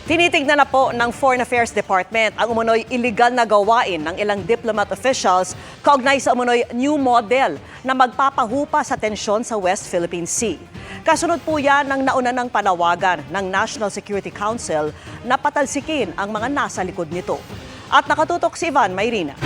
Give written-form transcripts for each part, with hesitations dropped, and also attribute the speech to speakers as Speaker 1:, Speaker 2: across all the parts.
Speaker 1: Tinitignan na po ng Foreign Affairs Department ang umano'y illegal na gawain ng ilang diplomat officials kaugnay sa umano'y new model na magpapahupa sa tensyon sa West Philippine Sea. Kasunod po yan ng nauna ng panawagan ng National Security Council na patalsikin ang mga nasa likod nito. At nakatutok si Ivan Mayrina.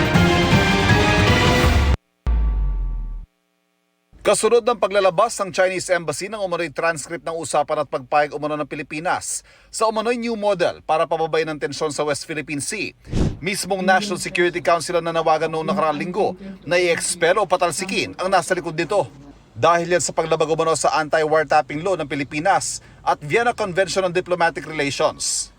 Speaker 2: Kasunod ng paglalabas ng Chinese Embassy ng umano'y transcript ng usapan at pagpayag umano ng Pilipinas sa umano'y new model para pababayin ng tensyon sa West Philippine Sea, mismong National Security Council ang nanawagan noong nakaraang linggo na i-expel o patalsikin ang nasa likod nito. Dahil yan sa paglabag umano sa anti-wiretapping law ng Pilipinas at Vienna Convention on Diplomatic Relations.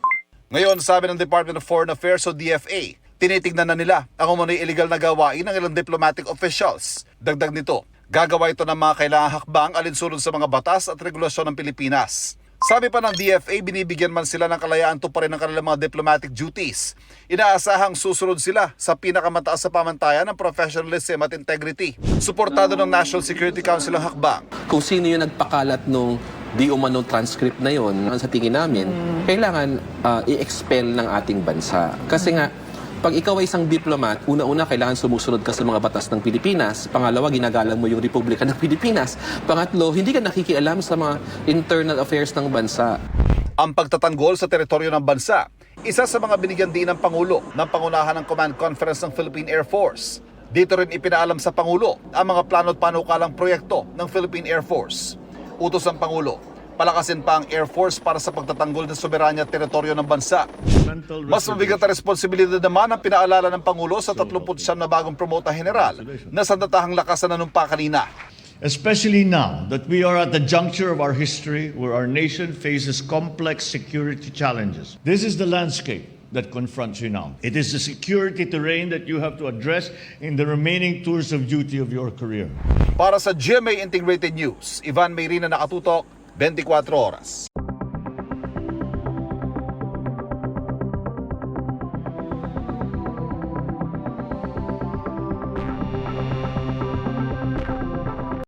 Speaker 2: Ngayon, sabi ng Department of Foreign Affairs o DFA, tinitignan na nila ang umano'y illegal na gawain ng ilang diplomatic officials. Dagdag nito, gagawa ito ng mga kailangang hakbang alinsunod sa mga batas at regulasyon ng Pilipinas. Sabi pa ng DFA, binibigyan man sila ng kalayaan tuparin ng kanilang mga diplomatic duties. Inaasahang susunod sila sa pinakamataas sa pamantayan ng professionalism at integrity. Suportado ng National Security Council ang hakbang.
Speaker 3: Kung sino yung nagpakalat nung di umano transcript na yon, sa tingin namin, kailangan i-expel ng ating bansa. Kasi nga, pag ikaw ay isang diplomat, una-una kailangan sumusunod ka sa mga batas ng Pilipinas. Pangalawa, ginagalang mo yung Republika ng Pilipinas. Pangatlo, hindi ka nakikialam sa mga internal affairs ng bansa.
Speaker 2: Ang pagtatanggol sa teritoryo ng bansa, isa sa mga binigyan din ng Pangulo ng pangunahan ng Command Conference ng Philippine Air Force. Dito rin ipinaalam sa Pangulo ang mga plano at panukalang proyekto ng Philippine Air Force. Utos ng Pangulo, palakasin pa ang Air Force para sa pagtatanggol ng soberanya at teritoryo ng bansa. Mas mabigat na responsibilidad naman ang pinaalala ng Pangulo sa 39 na bagong promota general na sandatahang lakas na nanumpa kanina.
Speaker 4: Especially now that we are at the juncture of our history where our nation faces complex security challenges. This is the landscape that confronts you now. It is the security terrain that you have to address in the remaining tours of duty of your career.
Speaker 2: Para sa GMA Integrated News, Ivan Mayrina, nakatutok, 24 oras.